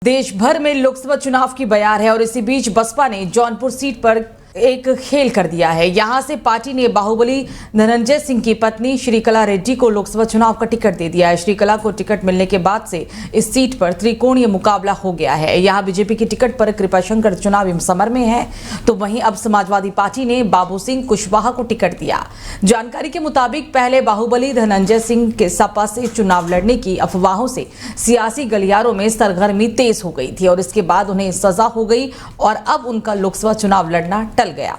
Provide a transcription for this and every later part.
देश भर में लोकसभा चुनाव की बयार है और इसी बीच बसपा ने जौनपुर सीट पर एक खेल कर दिया है। यहां से पार्टी ने बाहुबली धनंजय सिंह की पत्नी श्रीकला रेड्डी को लोकसभा चुनाव का टिकट दे दिया है। श्रीकला को टिकट मिलने के बाद से इस सीट पर त्रिकोणीय मुकाबला हो गया है। यहां बीजेपी की टिकट पर कृपाशंकर चुनावी समर में है, तो वहीं अब समाजवादी पार्टी ने बाबू सिंह कुशवाहा को टिकट दिया। जानकारी के मुताबिक पहले बाहुबली धनंजय सिंह के सपा से चुनाव लड़ने की अफवाहों से सियासी गलियारों में सरगर्मी तेज हो गई थी और इसके बाद उन्हें सजा हो गई और अब उनका लोकसभा चुनाव लड़ना टल गया।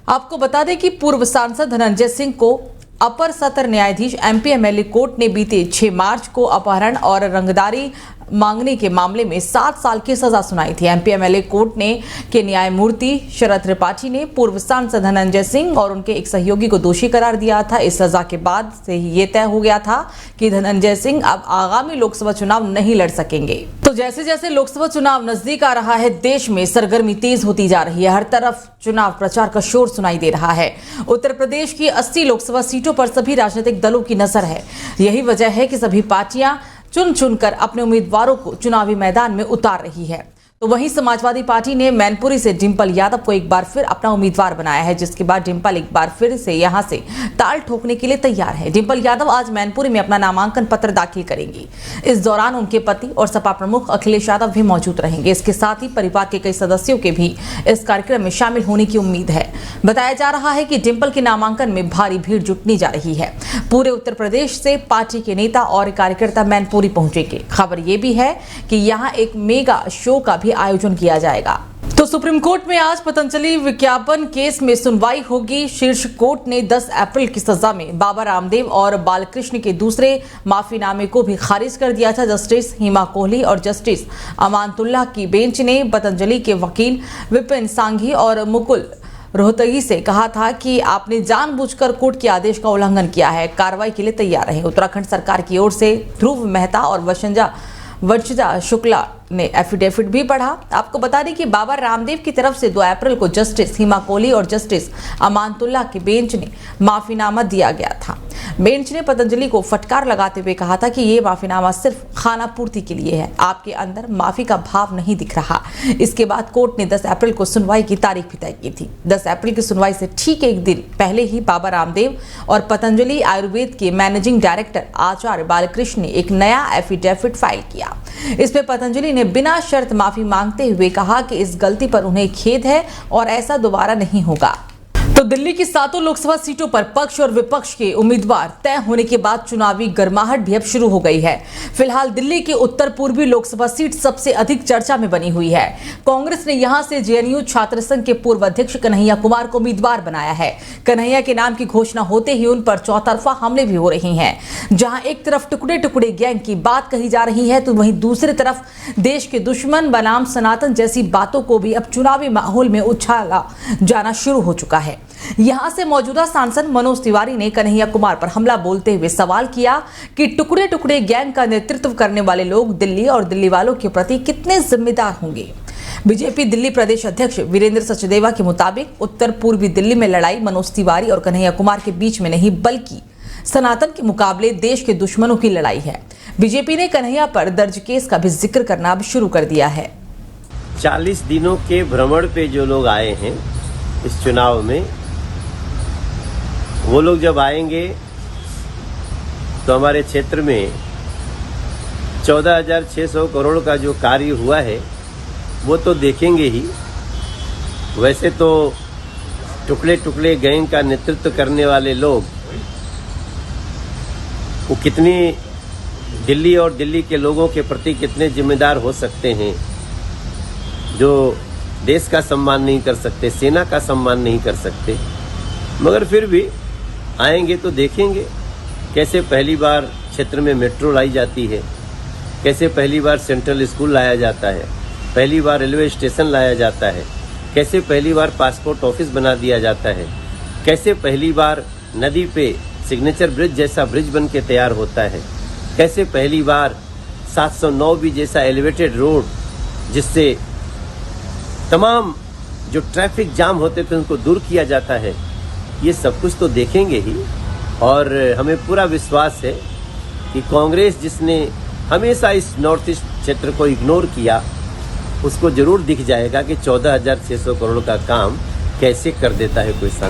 आपको बता दें कि पूर्व सांसद धनंजय सिंह को अपर सत्र न्यायाधीश एमपी एमएलए कोर्ट ने बीते 6 मार्च को अपहरण और रंगदारी मांगने के मामले में 7 साल की सजा सुनाई थी। एमपी एमएलए कोर्ट ने के न्यायमूर्ति शरद त्रिपाठी ने पूर्व सांसद धनंजय सिंह और उनके एक सहयोगी को दोषी करार दिया था। इस सजा के बाद से ही ये तय हो गया था कि धनंजय सिंह अब आगामी लोकसभा चुनाव नहीं लड़ सकेंगे। तो जैसे जैसे लोकसभा चुनाव नजदीक आ रहा है, देश में सरगर्मी तेज होती जा रही है। हर तरफ चुनाव प्रचार का शोर सुनाई दे रहा है। उत्तर प्रदेश की 80 लोकसभा सीटों पर सभी राजनीतिक दलों की नजर है। यही वजह है कि सभी पार्टियां चुन चुनकर अपने उम्मीदवारों को चुनावी मैदान में उतार रही है। तो वहीं समाजवादी पार्टी ने मैनपुरी से डिंपल यादव को एक बार फिर अपना उम्मीदवार बनाया है, जिसके बाद डिंपल एक बार फिर से यहां से ताल ठोकने के लिए तैयार है। डिंपल यादव आज मैनपुरी में अपना नामांकन पत्र दाखिल करेंगी। इस दौरान उनके पति और सपा प्रमुख अखिलेश यादव भी मौजूद रहेंगे। इसके साथ ही परिवार के कई सदस्यों के भी इस कार्यक्रम में शामिल होने की उम्मीद है। बताया जा रहा है कि डिंपल के नामांकन में भारी भीड़ जुटनी जा रही है। पूरे उत्तर प्रदेश से पार्टी के नेता और कार्यकर्ता मैनपुरी पहुंचेंगे। खबर ये भी है कि यहाँ एक मेगा शो का भी आयोजन किया जाएगा। तो सुप्रीम कोर्ट में आज पतंजलि विज्ञापन केस में सुनवाई होगी। शीर्ष कोर्ट ने 10 अप्रैल की सजा में बाबा रामदेव और बालकृष्ण के दूसरे माफीनामे को भी खारिज कर दिया था। जस्टिस हिमा कोहली और जस्टिस अमानतुल्लाह की बेंच ने पतंजलि के वकील विपिन सांघी और मुकुल रोहतगी से कहा था कि आपने जानबूझकर कोर्ट के आदेश का उल्लंघन किया है, कार्रवाई के लिए तैयार रहे। उत्तराखंड सरकार की ओर से ध्रुव मेहता और वर्षिजा शुक्ला ने एफिडेविट भी पढ़ा। आपको बता दें कि बाबा रामदेव की तरफ से 2 अप्रैल को जस्टिस हिमा कोहली और जस्टिस अमानतुल्लाह की बेंच ने माफीनामा दिया गया था। बेंच ने पतंजलि को फटकार लगाते हुए कहा था कि ये माफीनामा सिर्फ खाना पूर्ति के लिए है, आपके अंदर माफी का भाव नहीं दिख रहा। इसके बाद कोर्ट ने 10 अप्रैल को सुनवाई की तारीख भी तय की थी। 10 अप्रैल की सुनवाई से ठीक एक दिन पहले ही बाबा रामदेव और पतंजलि आयुर्वेद के मैनेजिंग डायरेक्टर आचार्य बालकृष्ण ने एक नया एफिडेविट फाइल किया। इसमें पतंजलि ने बिना शर्त माफी मांगते हुए कहा कि इस गलती पर उन्हें खेद है और ऐसा दोबारा नहीं होगा। तो दिल्ली की 7 लोकसभा सीटों पर पक्ष और विपक्ष के उम्मीदवार तय होने के बाद चुनावी गर्माहट भी अब शुरू हो गई है। फिलहाल दिल्ली की उत्तर पूर्वी लोकसभा सीट सबसे अधिक चर्चा में बनी हुई है। कांग्रेस ने यहां से जेएनयू छात्र संघ के पूर्व अध्यक्ष कन्हैया कुमार को उम्मीदवार बनाया है। कन्हैया के नाम की घोषणा होते ही उन पर चौतरफा हमले भी हो रहे हैं। जहां एक तरफ टुकड़े टुकड़े गैंग की बात कही जा रही है, तो वहीं दूसरी तरफ देश के दुश्मन बनाम सनातन जैसी बातों को भी अब चुनावी माहौल में उछाला जाना शुरू हो चुका है। यहां से मौजूदा सांसद मनोज तिवारी ने कन्हैया कुमार पर हमला बोलते हुए सवाल किया कि टुकड़े टुकड़े गैंग का नेतृत्व करने वाले लोग दिल्ली और दिल्ली वालों के प्रति कितने जिम्मेदार होंगे। बीजेपी दिल्ली प्रदेश अध्यक्ष वीरेंद्र सचदेवा के मुताबिक उत्तर पूर्वी दिल्ली में लड़ाई मनोज तिवारी और कन्हैया कुमार के बीच में नहीं, बल्कि सनातन के मुकाबले देश के दुश्मनों की लड़ाई है। बीजेपी ने कन्हैया पर दर्ज केस का भी जिक्र करना अब शुरू कर दिया है। 40 दिनों के भ्रमण पे जो लोग आए हैं इस चुनाव में, वो लोग जब आएंगे तो हमारे क्षेत्र में 14,600 करोड़ का जो कार्य हुआ है वो तो देखेंगे ही। वैसे तो टुकड़े टुकड़े गैंग का नेतृत्व करने वाले लोग वो कितनी दिल्ली और दिल्ली के लोगों के प्रति कितने जिम्मेदार हो सकते हैं, जो देश का सम्मान नहीं कर सकते, सेना का सम्मान नहीं कर सकते। मगर फिर भी आएंगे तो देखेंगे कैसे पहली बार क्षेत्र में मेट्रो लाई जाती है, कैसे पहली बार सेंट्रल स्कूल लाया जाता है, पहली बार रेलवे स्टेशन लाया जाता है, कैसे पहली बार पासपोर्ट ऑफिस बना दिया जाता है, कैसे पहली बार नदी पे सिग्नेचर ब्रिज जैसा ब्रिज बन के तैयार होता है, कैसे पहली बार 709 भी जैसा एलिवेटेड रोड जिससे तमाम जो ट्रैफिक जाम होते थे उनको दूर किया जाता है। ये सब कुछ तो देखेंगे ही और हमें पूरा विश्वास है कि कांग्रेस जिसने हमेशा इस नॉर्थ ईस्ट क्षेत्र को इग्नोर किया उसको जरूर दिख जाएगा कि 14,600 करोड़ का काम कैसे कर देता है कोई सांसद।